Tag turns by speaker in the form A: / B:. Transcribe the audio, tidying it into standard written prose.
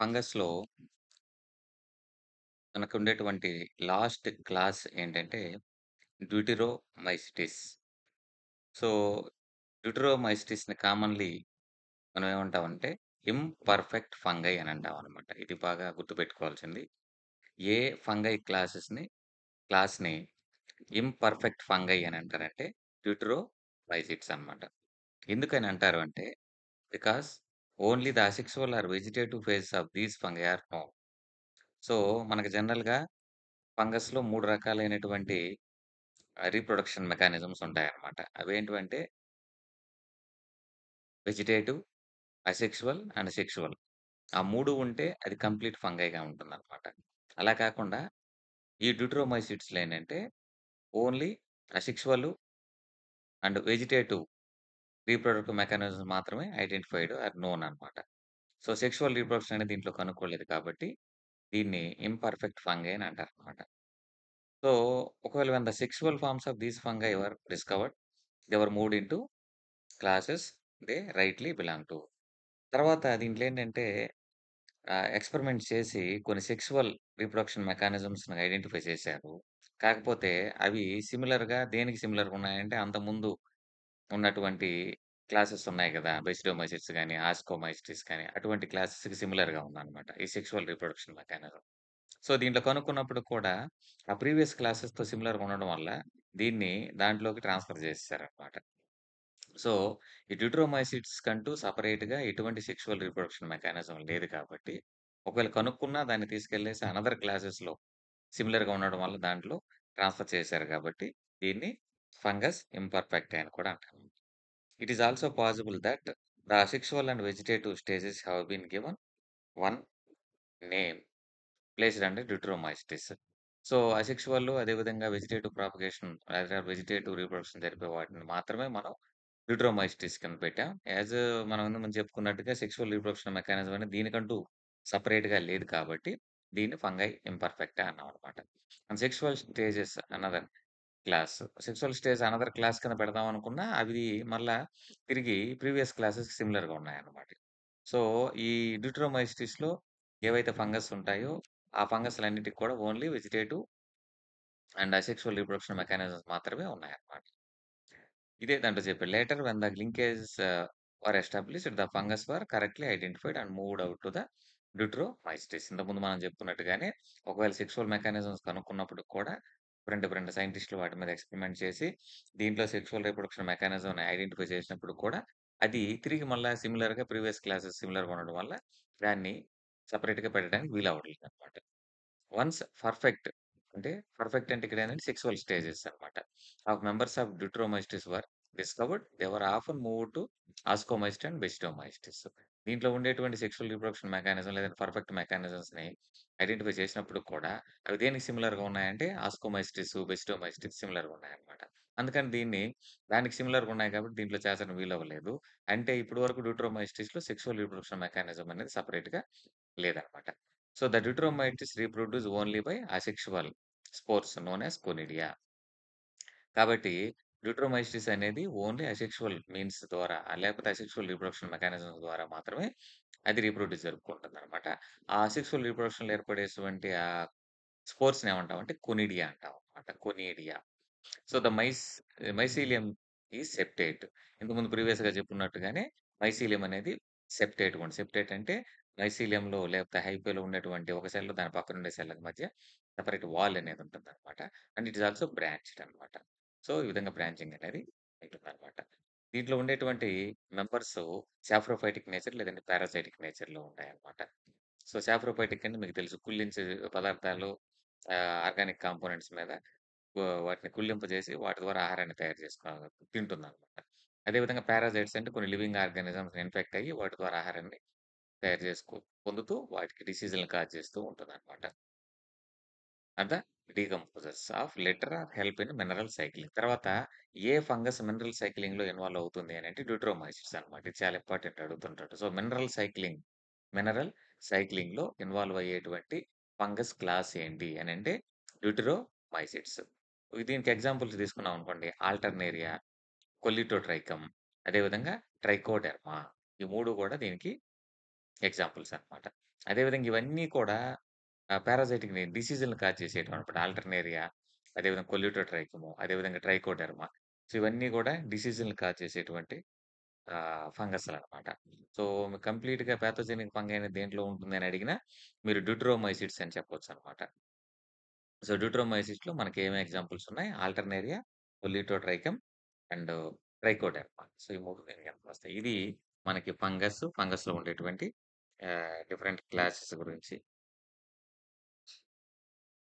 A: ఫంగస్‌లో మనకుండేటువంటి last class ఏంటంటే డ్యూటెరోమైసిటిస్. So, డ్యూటెరోమైసిటిస్‌ని commonly మనం ఏమంటామంటే ఇంపర్ఫెక్ట్ ఫంగై అని అంటామనమాట. ఇది బాగా గుర్తుపెట్టుకోవాల్సింది. ఏ ఫంగై క్లాస్‌ని ఇంపర్ఫెక్ట్ ఫంగై అని అంటారంటే డ్యూటెరోమైసిట్స్ అనమాట. ఎందుకని అంటారు అంటే because only the asexual or vegetative phases of these fungi are known. So, మనకు జనరల్‌గా ఫంగస్‌లో 3 రకాలైనటువంటి రీప్రొడక్షన్ మెకానిజమ్స్ ఉంటాయన్నమాట. అవేంటివంటే వెజిటేటివ్, అసెక్షువల్ అండ్ సెక్షువల్. ఆ 3 ఉంటే అది కంప్లీట్ ఫంగైగా ఉంటుందన్నమాట. అలా కాకుండా ఈ డ్యూటెరోమైసిట్స్‌లో ఏంటంటే only asexual and vegetative reproductive mechanisms మాత్రమే ఐడెంటిఫైడ్ ఆర్ నోన్ అన్నమాట. సో, సెక్షువల్ రీప్రొడక్షన్ అనేది దీంట్లో కనుక్కోలేదు కాబట్టి దీన్ని ఇంపర్ఫెక్ట్ ఫంగై అని అంటారన్నమాట. సో, ఒకవేళ when the sexual forms of these fungi were discovered they were moved into classes they rightly belong to. తర్వాత దీంట్లో ఏంటంటే ఎక్స్‌పెరిమెంట్స్ చేసి కొన్ని సెక్సువల్ రీప్రొడక్షన్ మెకానిజమ్స్‌ని ఐడెంటిఫై చేశారు. కాకపోతే అవి దేనికి సిమిలర్‌గా ఉన్నాయంటే అంతకుముందు ఉన్నటువంటి క్లాసెస్ ఉన్నాయి గదా! బెసిడోమైసిట్స్ గాని, ఆస్కోమైసిటిస్ గాని అటువంటి క్లాసెస్‌కి సిమిలర్‌గా ఉందన్నమాట. ఈ సెక్సువల్ రీప్రొడక్షన్ మెకానిజం. సో, దీంట్లో కనుక్కున్నప్పుడు కూడా ఆ ప్రీవియస్ క్లాసెస్‌తో సిమిలర్‌గా ఉండడం వల్ల దీన్ని దాంట్లోకి ట్రాన్స్‌ఫర్ చేసేసారన్నమాట. సో, ఈ డ్యూటెరోమైసిట్స్ కంటూ సెపరేట్‌గా ఎటువంటి సెక్సువల్ రీప్రొడక్షన్ మెకానిజం లేదు కాబట్టి, ఒకవేళ కనుక్కున్నా దాన్ని తీసుకెళ్ళేసి అనదర్ క్లాసెస్‌లో సిమిలర్‌గా ఉండడం వల్ల దాంట్లో ట్రాన్స్‌ఫర్ చేశారు కాబట్టి, దీన్ని ఫంగస్ ఇంపర్ఫెక్టా అని కూడా అంటారు. It is also possible that the asexual and vegetative stages have been given one name placed under deuteromycetes. So, asexual అదేవిధంగా వెజిటేటివ్ ప్రాపగేషన్ లేదా వెజిటేటివ్ రీప్రొడక్షన్ జరిపే వాటిని మాత్రమే మనం డ్యూటెరోమైసిటిస్ కింద పెట్టాం. మనం ఇంతకుముందు చెప్పుకున్నట్టుగా సెక్సువల్ రీప్రొడక్షన్ మెకానిజం అనేది దీనికంటూ సెపరేట్‌గా లేదు కాబట్టి, దీన్ని ఫంగై ఇంపర్ఫెక్టా అన్నామనమాట. And sexual stages another class. Sexual stage another class కింద పెడదాం అనుకున్నా, అవి మళ్ళా తిరిగి ప్రీవియస్ క్లాసెస్‌కి సిమిలర్‌గా ఉన్నాయన్నమాట. సో, ఈ డ్యూటెరోమైసిటిస్‌లో ఏవైతే ఫంగస్ ఉంటాయో, ఆ ఫంగస్‌లన్నిటికి కూడా only vegetative and asexual reproduction mechanisms మాత్రమే ఉన్నాయన్నమాట. ఇదే దాంట్లో చెప్పాడు. Later when the linkages were established the fungus were correctly identified and moved out to the deuteromycetes. ఇంతకుముందు మనం చెప్పుకున్నట్టుగానే ఒకవేళ సెక్సువల్ మెకానిజమ్స్ కనుక్కున్నప్పటికి కూడా డిఫరెంట్ డిఫరెంట్ సైంటిస్ట్‌లు వాటి మీద ఎక్స్‌పెరిమెంట్ చేసి దీంట్లో సెక్సువల్ రిప్రొడక్షన్ మెకానిజంని ఐడెంటిఫై చేసినప్పుడు కూడా అది తిరిగి మళ్ళా ప్రీవియస్ క్లాసెస్ సిమిలర్‌గా ఉండడం వల్ల దాన్ని సెపరేట్‌గా పెట్టడానికి వీలవ్వట్లేదన్నమాట. వన్స్ పర్ఫెక్ట్ అంటే పర్ఫెక్ట్ అంటే ఇక్కడేంటంటే సెక్సువల్ స్టేజెస్ అన్నమాట. Of members of deuteromycetes were discovered. They were often moved to ascomycetes and basidiomycetes. దీంట్లో ఉండేటువంటి సెక్సువల్ రిప్రొడక్షన్ మెకానిజం లేదంటే పర్ఫెక్ట్ మెకానిజమ్స్‌ని ఐడెంటిఫై చేసినప్పుడు కూడా అవి దేనికి సిమిలర్‌గా ఉన్నాయంటే ఆస్కోమైస్టిస్, బెసిడోమైస్టిస్ సిమిలర్‌గా ఉన్నాయన్నమాట. అందుకని దానికి సిమిలర్‌గా ఉన్నాయి కాబట్టి దీంట్లో చేర్చడం వీలవ్వలేదు. అంటే ఇప్పటి వరకు డ్యూటెరోమైస్టిస్‌లో సెక్సువల్ రిప్రొడక్షన్ మెకానిజం అనేది సెపరేట్‌గా లేదన్నమాట. So the deuteromites reproduce only by asexual spores known as conidia. కాబట్టి డ్యూటెరోమైసిస్ అనేది ఓన్లీ అసెక్షువల్ మీన్స్ ద్వారా లేకపోతే అసెక్షువల్ రీప్రొడక్షన్ మెకానిజమ్స్ ద్వారా మాత్రమే అది రీప్రొడ్యూస్ జరుపుకుంటుందనమాట. ఆ అసెక్షువల్ రీప్రొడక్షన్‌లో ఏర్పడేటువంటి స్పోర్స్‌ని ఏమంటామంటే కొనిడియా అంటామనమాట. Conidia. So, the mycelium is septate. ఇంతకుముందు ప్రీవియస్‌గా చెప్పుకున్నట్టుగానే మైసీలియం అనేది సెప్టేట్‌గా ఉంటది. సెప్టేట్ అంటే మైసీలియంలో లేకపోతే హైపోలో ఉన్నటువంటి ఒక సెల్ దాని పక్కన ఉండే సెల్‌కి మధ్య సెపరేట్ వాల్ అనేది ఉంటుందన్నమాట. And it is also branched అన్నమాట. సో, ఈ విధంగా బ్రాంచింగ్ అనేది ఉంటుందన్నమాట. దీంట్లో ఉండేటువంటి మెంబర్స్ సాప్రోఫైటిక్ నేచర్ లేదంటే పారాసైటిక్ నేచర్‌లో ఉంటాయన్నమాట. సో, సాప్రోఫైటిక్ అంటే మీకు తెలుసు కుళ్ళించే పదార్థాలు ఆర్గానిక్ కాంపోనెంట్స్ మీద వాటిని కుళ్ళింపజేసి వాటి ద్వారా ఆహారాన్ని తయారు తింటుందనమాట. అదే విధంగా పారాసైట్స్ అంటే కొన్ని లివింగ్ ఆర్గానిజమ్స్ ఇన్ఫెక్ట్ అయ్యి వాటి ద్వారా ఆహారాన్ని తయారు పొందుతూ వాటికి డిసీజులను కాజ్ చేస్తూ ఉంటుందనమాట. The decomposers of litter or help in mineral cycling. తర్వాత ఏ ఫంగస్ మినరల్ సైక్లింగ్‌లో ఇన్వాల్వ్ అవుతుంది అనంటే డ్యూటెరోమైసిట్స్ అనమాట. ఇది చాలా ఇంపార్టెంట్ అడుగుతుంటాడు. సో, మినరల్ సైక్లింగ్‌లో ఇన్వాల్వ్ అయ్యేటువంటి ఫంగస్ క్లాస్ ఏంటి అనంటే డ్యూటెరోమైసిట్స్. దీనికి ఎగ్జాంపుల్స్ తీసుకున్నాం అనుకోండి ఆల్టర్నేరియా, కొల్లిటోట్రైకమ్, అదేవిధంగా ట్రైకోడెర్మా. ఈ 3 కూడా దీనికి ఎగ్జాంపుల్స్ అన్నమాట. అదేవిధంగా ఇవన్నీ కూడా పారాసైటిక్‌ని డిసీజులను కాజ్ చేసేటివన్నమాట. ఆల్టర్నేరియా, అదేవిధంగా కొల్యూటో ట్రైకోము, అదేవిధంగా ట్రైకోడెర్మా. సో, ఇవన్నీ కూడా డిసీజులను కాజ్ చేసేటువంటి ఫంగస్‌లనమాట. సో, కంప్లీట్‌గా పాథోజెనిక్ ఫంగై అనేది దేంట్లో ఉంటుందని అడిగినా మీరు డ్యూటెరోమైసిట్స్ అని చెప్పొచ్చనమాట. సో, డ్యూటెరోమైసిస్‌లో మనకి ఏమేం ఎగ్జాంపుల్స్ ఉన్నాయి? Alternaria, Colletotrichum and Trichoderma. So, ఈ 3 దీని కిందకొస్తాయి. ఇది మనకి ఫంగస్‌లో ఉండేటువంటి డిఫరెంట్ క్లాసెస్ గురించి